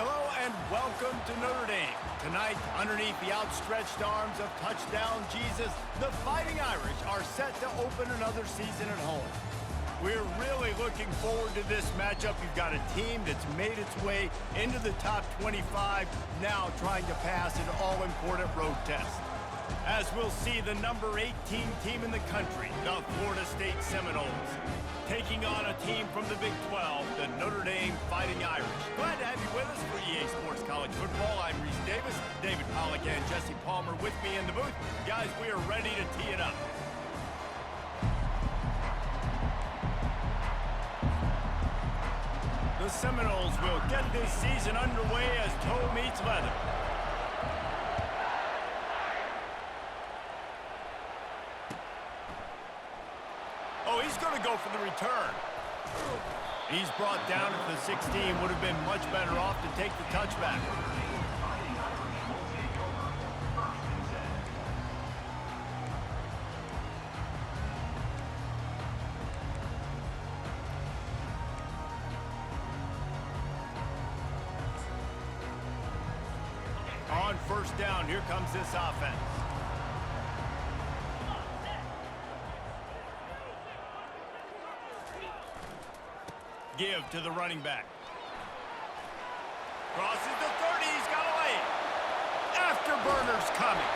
Hello and welcome to Notre Dame. Tonight, underneath the outstretched arms of touchdown Jesus, the Fighting Irish are set to open another season at home. We're really looking forward to this matchup. You've got a team that's made its way into the top 25, now trying to pass an all-important road test. As we'll see, the number 18 team in the country, the Florida State Seminoles, taking on a team from the Big 12, the Notre Dame Fighting Irish. Glad to have you with us for EA Sports College Football. I'm Reese Davis, David Pollack and Jesse Palmer with me in the booth. Guys, we are ready to tee it up. The Seminoles will get this season underway as toe meets leather. Oh, he's going to go for the return. He's brought down at the 16. Would have been much better off to take the touchback. On first down, here comes this offense. Give to the running back. Crosses the 30. He's got a lane. Afterburner's coming.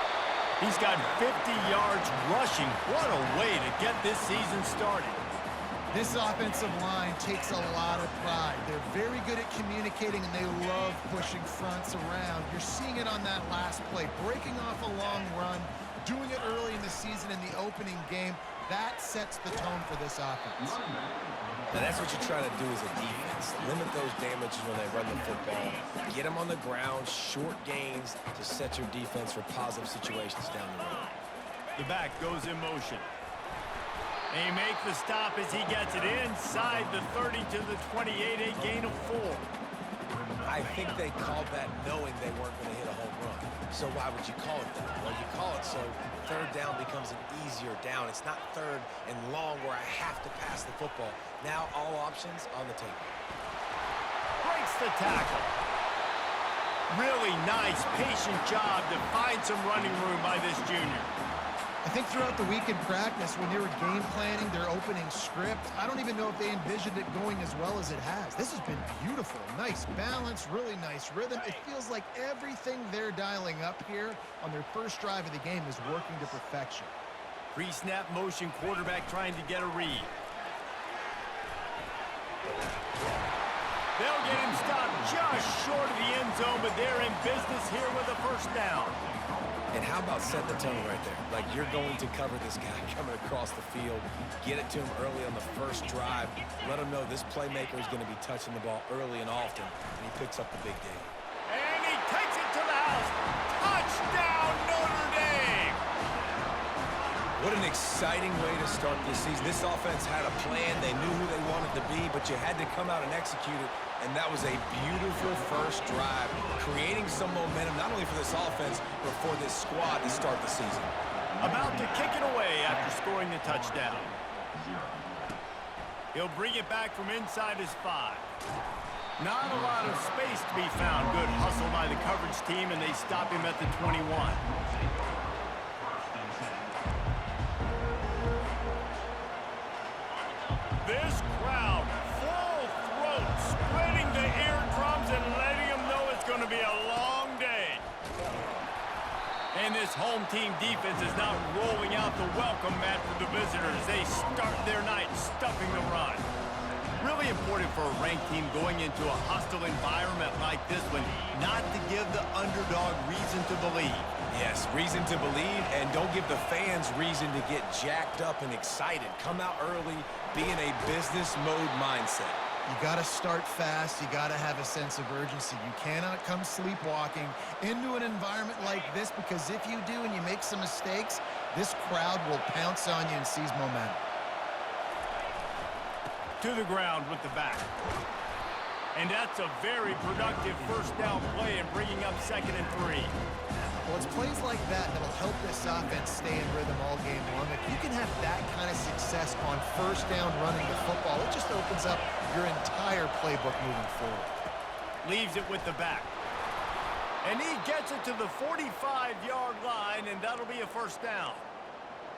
He's got 50 yards rushing. What a way to get this season started. This offensive line takes a lot of pride. They're very good at communicating, and they love pushing fronts around. You're seeing it on that last play, breaking off a long run, doing it early in the season in the opening game. That sets the tone for this offense. Now that's what you're trying to do as a defense. Limit those damages when they run the football. Get them on the ground, short gains to set your defense for positive situations down the road. The back goes in motion. They make the stop as he gets it inside the 30 to the 28, a gain of 4. I think they called that knowing they weren't going to hit a home run. So why would you call it that? Well, you call it so third down becomes an easier down. It's not third and long where I have to pass the football. Now all options on the table. Breaks the tackle. Really nice, patient job to find some running room by this junior. I think throughout the week in practice, when they were game planning their opening script, I don't even know if they envisioned it going as well as it has. This has been beautiful. Nice balance, really nice rhythm. It feels like everything they're dialing up here on their first drive of the game is working to perfection. Pre-snap motion, quarterback trying to get a read. They'll get him stopped just short of the end zone, but they're in business here with a first down. And how about set the tone right there? Like you're going to cover this guy coming across the field. Get it to him early on the first drive. Let him know this playmaker is going to be touching the ball early and often, and he picks up the big game. And he takes it to the house. Touchdown, Notre Dame! What an exciting way to start this season. This offense had a plan. They knew who they wanted to be, but you had to come out and execute it. And that was a beautiful first drive, creating some momentum, not only for this offense, but for this squad to start the season. About to kick it away after scoring the touchdown. He'll bring it back from inside his 5. Not a lot of space to be found. Good hustle by the coverage team, and they stop him at the 21. This crowd, full throat, spreading the eardrums and letting them know it's going to be a long day. And this home team defense is now rolling out the welcome mat for the visitors. They start their night stuffing the run. Really important for a ranked team going into a hostile environment like this one, not to give the underdog reason to believe. Yes, reason to believe, and don't give the fans reason to get jacked up and excited. Come out early, be in a business mode mindset. You got to start fast. You got to have a sense of urgency. You cannot come sleepwalking into an environment like this, because if you do and you make some mistakes, this crowd will pounce on you and seize momentum. To the ground with the back. And that's a very productive first down play and bringing up 2nd and 3. Well, it's plays like that that'll help this offense stay in rhythm all game long. If you can have that kind of success on first down running the football, it just opens up your entire playbook moving forward. Leaves it with the back. And he gets it to the 45-yard line, and that'll be a first down.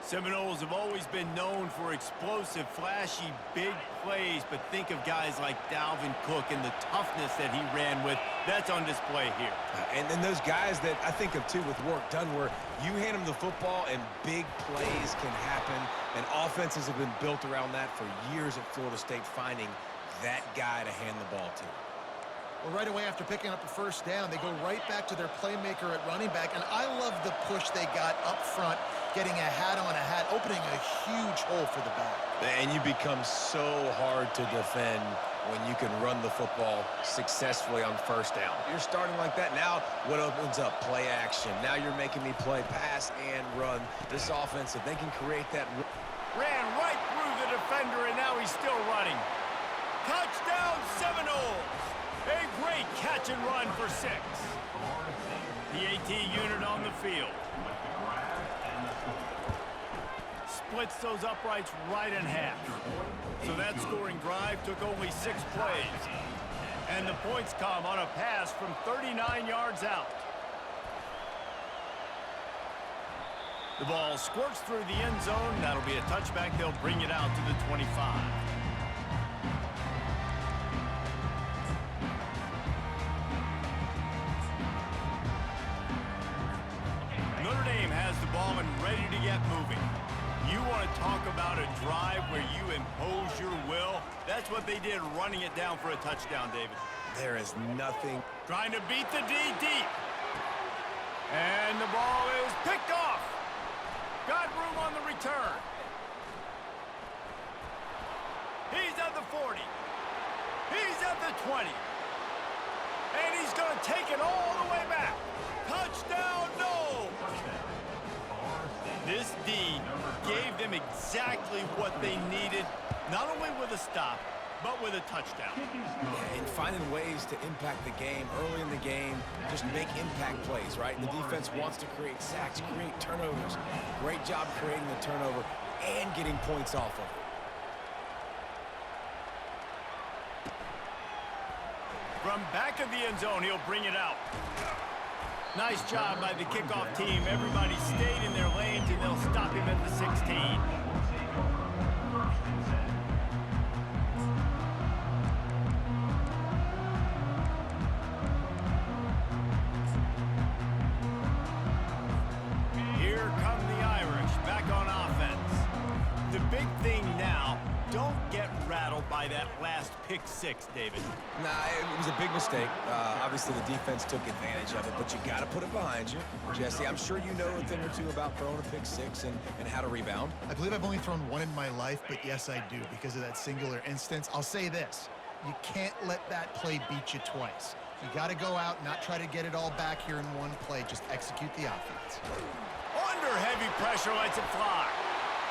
Seminoles have always been known for explosive, flashy, big plays, but think of guys like Dalvin Cook and the toughness that he ran with. That's on display here. And then those guys that I think of, too, with work done, where you hand them the football and big plays can happen, and offenses have been built around that for years at Florida State, finding that guy to hand the ball to. Well, right away after picking up a first down, they go right back to their playmaker at running back, and I love the push they got up front, getting a hat on a hat, opening a huge hole for the back. And you become so hard to defend when you can run the football successfully on first down. You're starting like that. Now what opens up? Play action. Now you're making me play pass and run. This offense, if they can create that. Ran right through the defender, and now he's still running. Touchdown, Seminoles! A great catch and run for 6. The AT unit on the field. Splits those uprights right in half. So that scoring drive took only 6 plays. And the points come on a pass from 39 yards out. The ball squirts through the end zone. That'll be a touchback. They'll bring it out to the 25. Notre Dame has the ball and ready to get moving. You want to talk about a drive where you impose your will? That's what they did, running it down for a touchdown, David. There is nothing. Trying to beat the D deep. And the ball is picked off. Got room on the return. He's at the 40. He's at the 20. And he's going to take it all the way back. Touchdown, no! This D gave them exactly what they needed, not only with a stop, but with a touchdown. And finding ways to impact the game early in the game, just make impact plays, right? The defense wants to create sacks, create turnovers. Great job creating the turnover and getting points off of it. From back of the end zone, he'll bring it out. Nice job by the kickoff team. Everybody stayed in their lanes, and they'll stop him at the 16. Here come the Irish, back on offense. The big thing now, don't get rattled by that last pick 6, David. Nah, it was a big mistake. Obviously, the defense took advantage of it, but you got to put it behind you. Jesse, I'm sure you know a thing or two about throwing a pick 6 and how to rebound. I believe I've only thrown one in my life, but yes, I do, because of that singular instance. I'll say this. You can't let that play beat you twice. You got to go out, not try to get it all back here in one play. Just execute the offense. Under heavy pressure, lets it fly.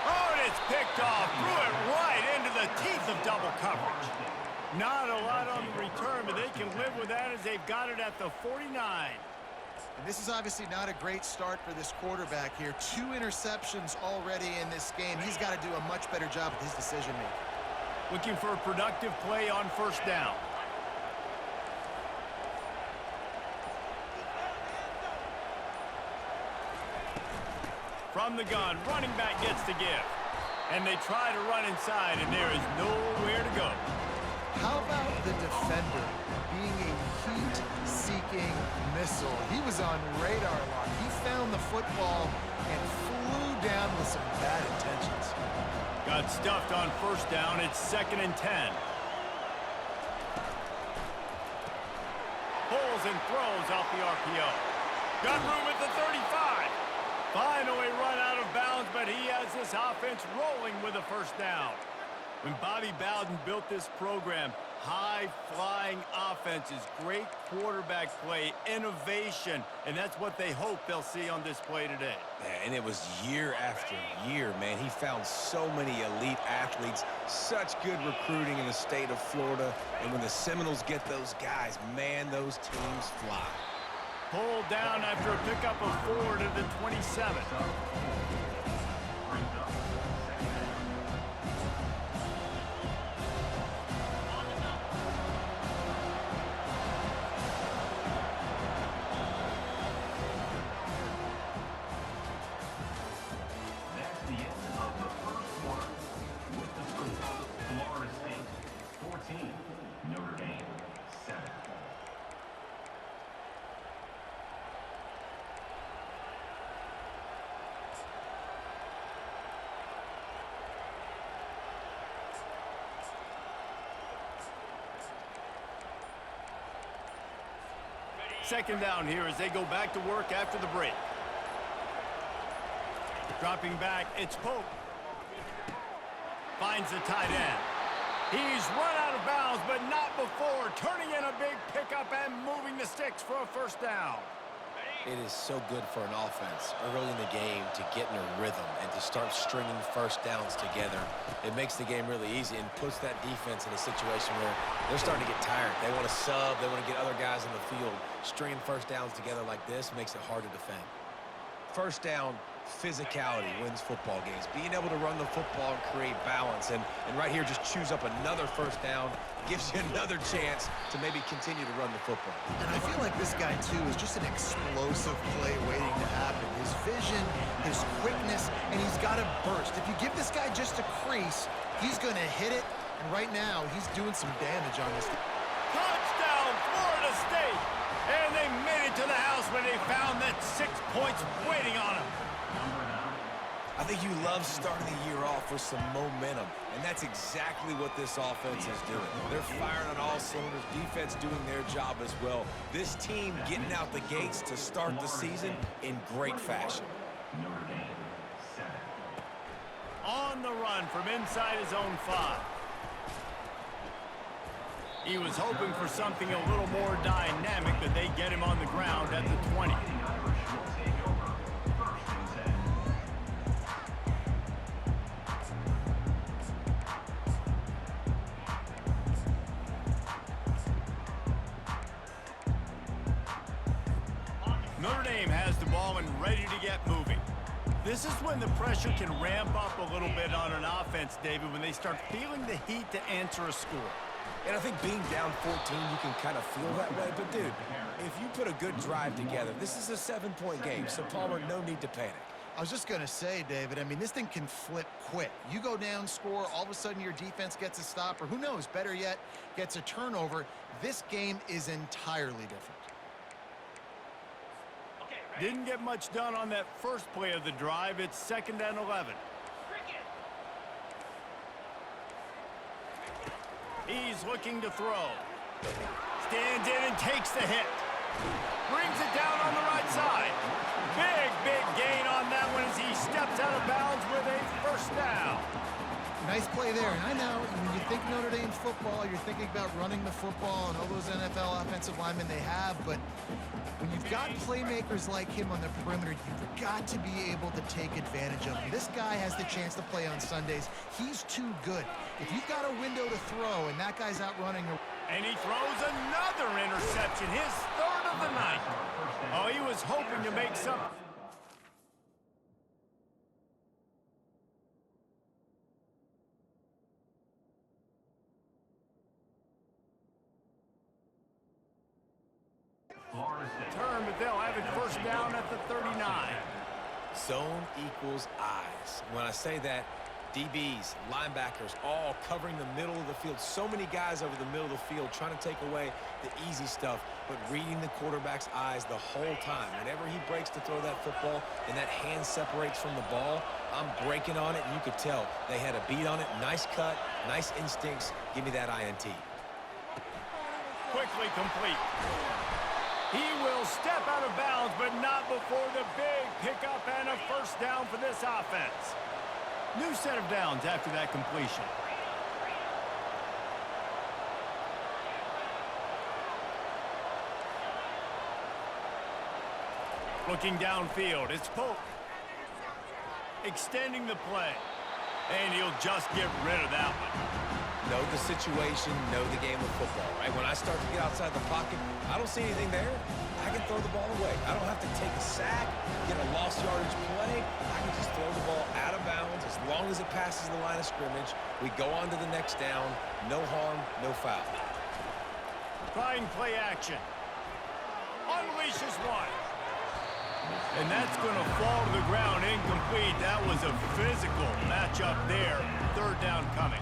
Oh, and it's picked off. Threw it right into the teeth of double coverage. Not a lot on the return, but they can live with that as they've got it at the 49. And this is obviously not a great start for this quarterback here. 2 interceptions already in this game. He's got to do a much better job with his decision-making. Looking for a productive play on first down. From the gun, running back gets the give. And they try to run inside, and there is nowhere to go. How about the defender being a heat-seeking missile? He was on radar lock. He found the football and flew down with some bad intentions. Got stuffed on first down. It's 2nd and 10. Pulls and throws off the RPO. Got room at the 35. Finally run out of bounds, but he has this offense rolling with a first down. When Bobby Bowden built this program, high-flying offenses, great quarterback play, innovation, and that's what they hope they'll see on display today. Yeah, and it was year after year, man. He found so many elite athletes, such good recruiting in the state of Florida, and when the Seminoles get those guys, man, those teams fly. Pulled down after a pickup of 4 to the 27. second down here as they go back to work after the break. Dropping back, it's Pope. Finds the tight end. He's run out of bounds, but not before turning in a big pickup and moving the sticks for a first down. It is so good for an offense early in the game to get in a rhythm and to start stringing first downs together. It makes the game really easy and puts that defense in a situation where they're starting to get tired. They want to sub. They want to get other guys in the field. Stringing first downs together like this makes it hard to defend. First down, physicality wins football games. Being able to run the football and create balance. And right here, just choose up another first down. Gives you another chance to maybe continue to run the football. And I feel like this guy, too, is just an explosive play waiting to happen. His vision, his quickness, and he's got a burst. If you give this guy just a crease, he's going to hit it. And right now, he's doing some damage on this. Touchdown, Florida State! And they made it to the house when they found that 6 points waiting on them. I think you love starting the year off with some momentum, and that's exactly what this offense is doing. They're firing on all cylinders, defense doing their job as well. This team getting out the gates to start the season in great fashion. On the run from inside his own 5. He was hoping for something a little more dynamic, but they get him on the ground at the 20. Notre Dame has the ball and ready to get moving. This is when the pressure can ramp up a little bit on an offense, David, when they start feeling the heat to answer a score. And I think being down 14, you can kind of feel that way. But, dude, if you put a good drive together, this is a 7-point game, so, Palmer, no need to panic. I was just going to say, David, I mean, this thing can flip quick. You go down, score, all of a sudden your defense gets a stop, or who knows, better yet, gets a turnover. This game is entirely different. Didn't get much done on that first play of the drive. It's 2nd and 11. He's looking to throw. Stands in and takes the hit. Brings it down on the right side. Big gain on that one as he steps out of bounds with a first down. Nice play there. And I know when you think Notre Dame football, you're thinking about running the football and all those NFL offensive linemen they have, but when you've got playmakers like him on the perimeter, you've got to be able to take advantage of him. This guy has the chance to play on Sundays. He's too good. If you've got a window to throw and that guy's out running. And he throws another interception, his 3rd of the night. Oh, he was hoping to make some. Turn, but they'll have it first down at the 39. Zone equals eyes. When I say that, DBs, linebackers, all covering the middle of the field. So many guys over the middle of the field trying to take away the easy stuff, but reading the quarterback's eyes the whole time. Whenever he breaks to throw that football and that hand separates from the ball, I'm breaking on it, and you could tell they had a beat on it. Nice cut, nice instincts. Give me that INT. Quickly complete. He will step out of bounds, but not before the big pickup and a first down for this offense. New set of downs after that completion. Looking downfield, it's Pope. Extending the play. And he'll just get rid of that one. Know the situation, know the game of football, right? When I start to get outside the pocket, I don't see anything there. I can throw the ball away. I don't have to take a sack, get a lost yardage play. I can just throw the ball out of bounds as long as it passes the line of scrimmage. We go on to the next down. No harm, no foul. Trying play action. Unleashes one. And that's going to fall to the ground incomplete. That was a physical matchup there. 3rd down coming.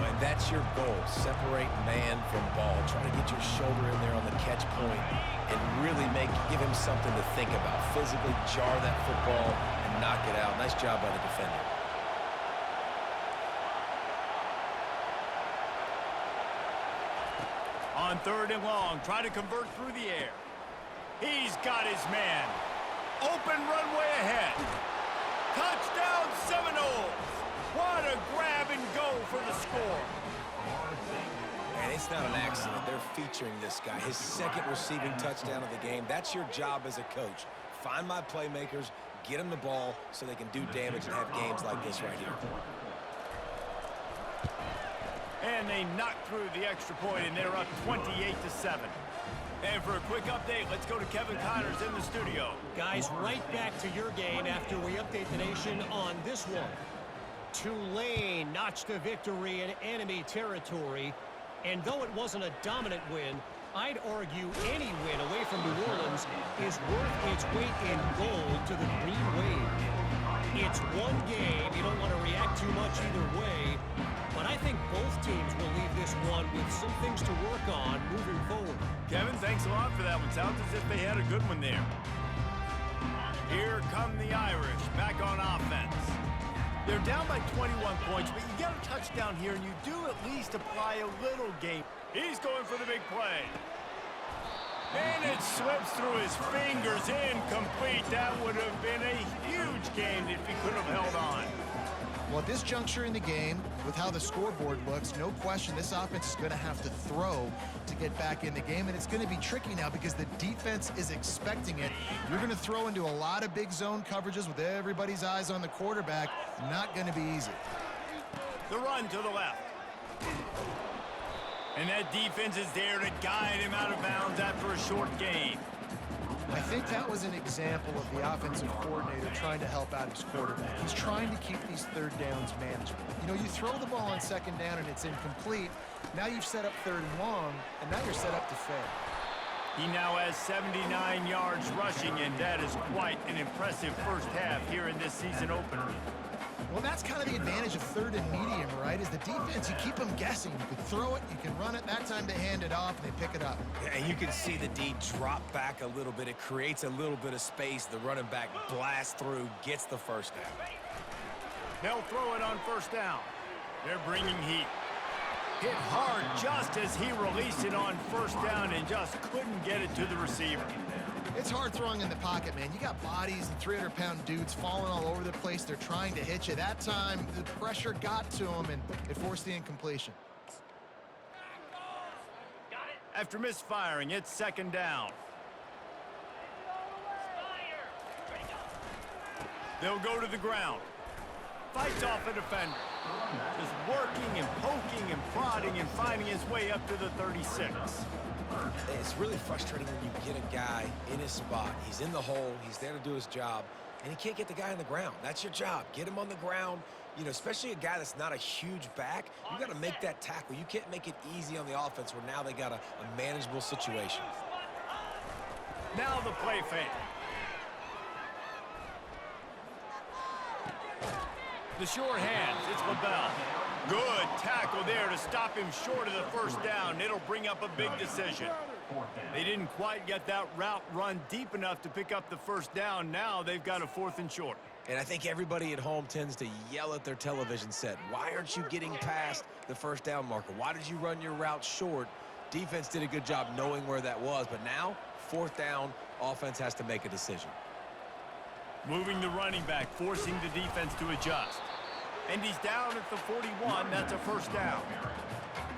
And that's your goal. Separate man from ball. Try to get your shoulder in there on the catch point and really give him something to think about. Physically jar that football and knock it out. Nice job by the defender. On 3rd and long, try to convert through the air. He's got his man. Open runway ahead. Touchdown Seminoles. What a grab and go for the score. And it's not an accident. They're featuring this guy. His second receiving touchdown of the game. That's your job as a coach. Find my playmakers, get them the ball so they can do damage and have games like this right here. And they knocked through the extra point, and they're up 28-7. And for a quick update, let's go to Kevin Connors in the studio. Guys, right back to your game after we update the nation on this one. Tulane notched a victory in enemy territory. And though it wasn't a dominant win, I'd argue any win away from New Orleans is worth its weight in gold to the Green Wave. It's one game. You don't want to react too much either way. But I think both teams will leave this one with some things to work on moving forward. Kevin, thanks a lot for that one. Sounds as if they had a good one there. Here come the Irish back on offense. They're down by 21 points, but you get a touchdown here, and you do at least apply a little game. He's going for the big play. And it slips through his fingers, incomplete. That would have been a huge game if he could have held on. Well, at this juncture in the game, with how the scoreboard looks, no question this offense is going to have to throw to get back in the game, and it's going to be tricky now because the defense is expecting it. You're going to throw into a lot of big zone coverages with everybody's eyes on the quarterback. Not going to be easy. The run to the left. And that defense is there to guide him out of bounds after a short gain. I think that was an example of the offensive coordinator trying to help out his quarterback. He's trying to keep these third downs manageable. You know, you throw the ball on second down and it's incomplete. Now you've set up third and long, and now you're set up to fail. He now has 79 yards rushing, and that is quite an impressive first half here in this season opener. Well, that's kind of the advantage of third and medium, right? Is the defense, you keep them guessing. You can throw it, you can run it. That time they hand it off, and they pick it up. And you can see the D drop back a little bit. It creates a little bit of space. The running back blasts through, gets the first down. They'll throw it on first down. They're bringing heat. Hit hard just as he released it on first down and just couldn't get it to the receiver. It's hard throwing in the pocket, man. You got bodies and 300-pound dudes falling all over the place. They're trying to hit you. That time, the pressure got to them, and it forced the incompletion. After misfiring, it's second down. They'll go to the ground. Fights off a defender. Just working and poking and prodding and finding his way up to the 36. It's really frustrating when you get a guy in his spot. He's in the hole. He's there to do his job, and he can't get the guy on the ground. That's your job. Get him on the ground. You know, especially a guy that's not a huge back. You got to make that tackle. You can't make it easy on the offense where now they got a manageable situation. Now the play fake. The short hands. It's LaBelle. Good tackle there to stop him short of the first down. It'll bring up a big decision. They didn't quite get that route run deep enough to pick up the first down. Now they've got a 4th and short. And I think everybody at home tends to yell at their television set. Why aren't you getting past the first down marker? Why did you run your route short? Defense did a good job knowing where that was. But now, 4th down, offense has to make a decision. Moving the running back, forcing the defense to adjust. And he's down at the 41. That's a first down.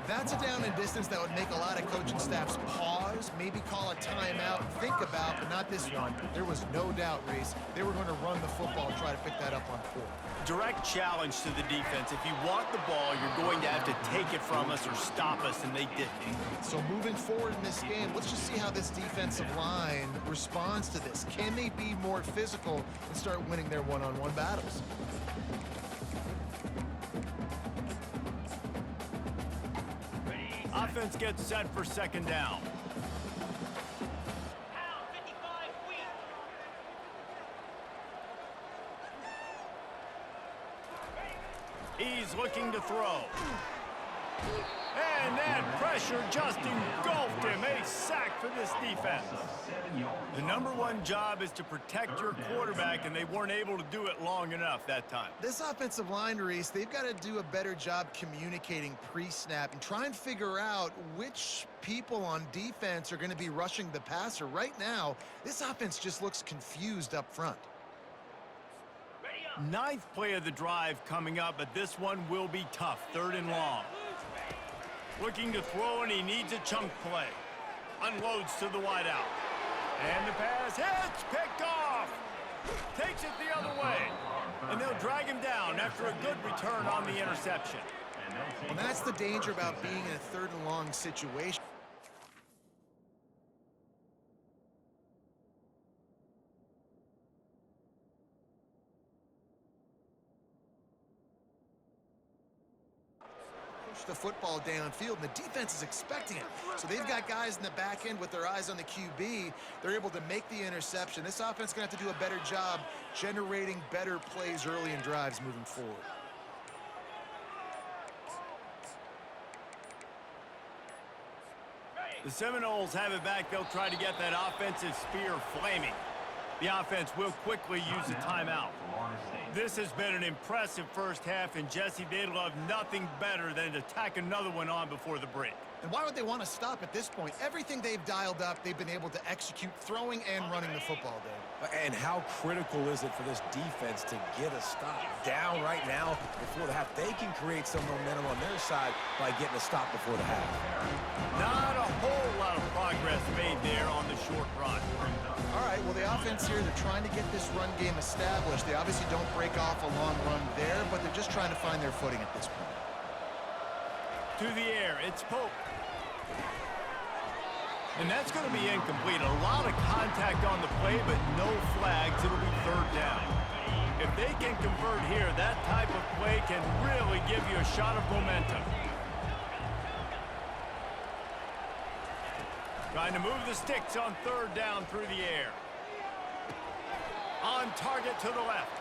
That's a down and distance that would make a lot of coaching staffs pause, maybe call a timeout, think about, but not this one. There was no doubt, Reese, they were going to run the football and try to pick that up on 4th. Direct challenge to the defense. If you want the ball, you're going to have to take it from us or stop us, and they didn't. So moving forward in this game, let's just see how this defensive line responds to this. Can they be more physical and start winning their one-on-one battles? Offense gets set for second down. He's looking to throw. And that pressure just engulfed him. A sack for this defense. The #1 job is to protect your quarterback, and they weren't able to do it long enough that time. This offensive line, Reese, they've got to do a better job communicating pre-snap and try and figure out which people on defense are going to be rushing the passer. Right now, this offense just looks confused up front. 9th play of the drive coming up, but this one will be tough. 3rd and long. Looking to throw, and he needs a chunk play. Unloads to the wideout. And the pass hits, picked off. Takes it the other way. And they'll drag him down after a good return on the interception. And that's the danger about being in a 3rd and long situation. The football downfield, and the defense is expecting it. So they've got guys in the back end with their eyes on the QB. They're able to make the interception. This offense is going to have to do a better job generating better plays early in drives moving forward. The Seminoles have it back. They'll try to get that offensive spear flaming. The offense will quickly use a timeout. This has been an impressive first half, and Jesse, they'd love nothing better than to tack another one on before the break. And why would they want to stop at this point? Everything they've dialed up, they've been able to execute, throwing and running the football down. And how critical is it for this defense to get a stop down right now before the half? They can create some momentum on their side by getting a stop before the half. Not a whole lot of progress made there on the short run. All right, well, the offense here, they're trying to get this run game established. They obviously don't break off a long run there, but they're just trying to find their footing at this point. To the air, it's Pope. And that's going to be incomplete. A lot of contact on the play, but no flags. It'll be 3rd down. If they can convert here, that type of play can really give you a shot of momentum. Trying to move the sticks on 3rd down through the air. On target to the left.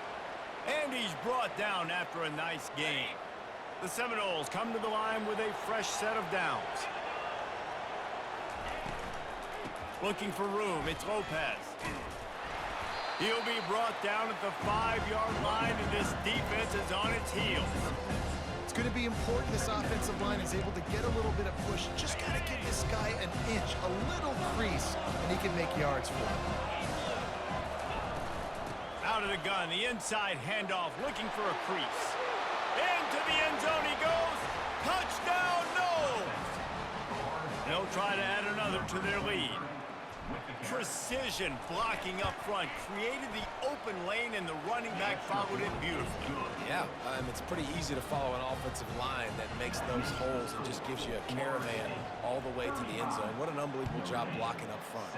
And he's brought down after a nice gain. The Seminoles come to the line with a fresh set of downs. Looking for room, it's Lopez. He'll be brought down at the 5-yard line, and this defense is on its heels. It's going to be important this offensive line is able to get a little bit of push. Just got to give this guy an inch, a little crease, and he can make yards for him. Out of the gun, the inside handoff, looking for a crease. Into the end zone he goes. Touchdown, no! They'll try to add another to their lead. Precision blocking up front created the open lane, and the running back followed it beautifully. Yeah, it's pretty easy to follow an offensive line that makes those holes and just gives you a caravan all the way to the end zone. What an unbelievable job blocking up front.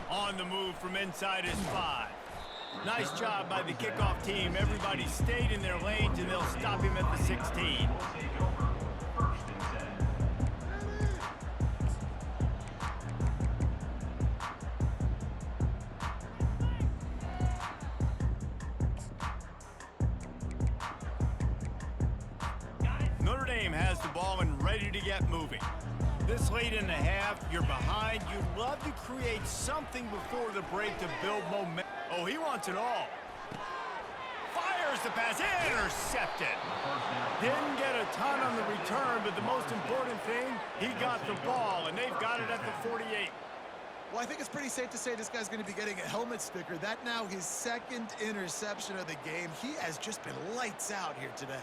On the move from inside is 5. Nice job by the kickoff team. Everybody stayed in their lanes, and they'll stop him at the 16. Notre Dame has the ball and ready to get moving. This late in the half, you're behind. You'd love to create something before the break to build momentum. Oh, he wants it all. Fires the pass, intercepted. Didn't get a ton on the return, but the most important thing, he got the ball, and they've got it at the 48. Well, I think it's pretty safe to say this guy's going to be getting a helmet sticker. That now his 2nd interception of the game. He has just been lights out here today.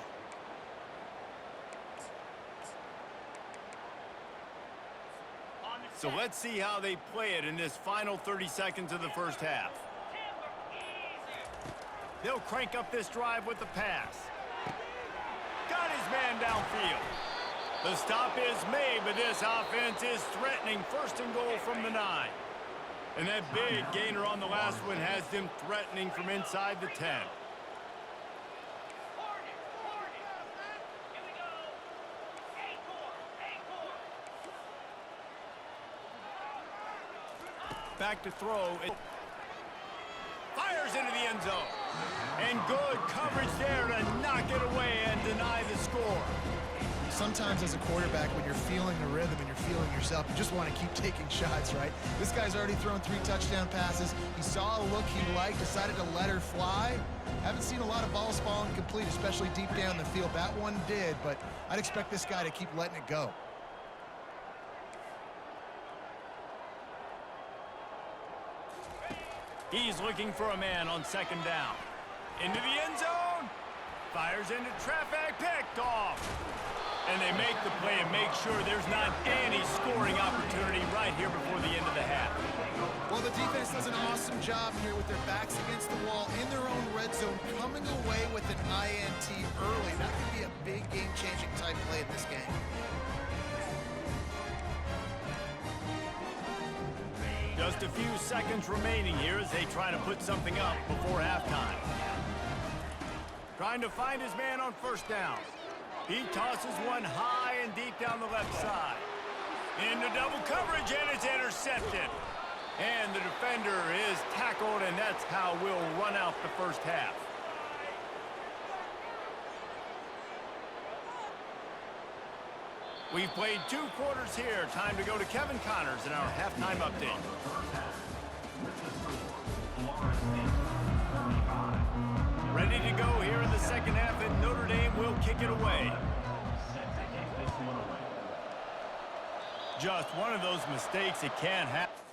So let's see how they play it in this final 30 seconds of the first half. They'll crank up this drive with the pass. Got his man downfield. The stop is made, but this offense is threatening. 1st and goal from the 9. And that big gainer on the last one has them threatening from inside the 10. Back to throw. fires into the end zone. And good coverage there to knock it away and deny the score. Sometimes as a quarterback, when you're feeling the rhythm and you're feeling yourself, you just want to keep taking shots, right? This guy's already thrown 3 touchdown passes. He saw a look he liked, decided to let her fly. Haven't seen a lot of balls fall incomplete, especially deep down the field. That one did, but I'd expect this guy to keep letting it go. He's looking for a man on second down. Into the end zone. Fires into traffic, picked off. And they make the play and make sure there's not any scoring opportunity right here before the end of the half. Well, the defense does an awesome job here with their backs against the wall in their own red zone, coming away with an INT early. That could be a big game-changing type play in this game. Just a few seconds remaining here as they try to put something up before halftime. Trying to find his man on first down. He tosses one high and deep down the left side. Into double coverage, and it's intercepted. And the defender is tackled, and that's how we'll run out the first half. We've played 2 quarters here. Time to go to Kevin Connors in our halftime update. Ready to go here in the second half, and Notre Dame will kick it away. Just one of those mistakes it can't happen.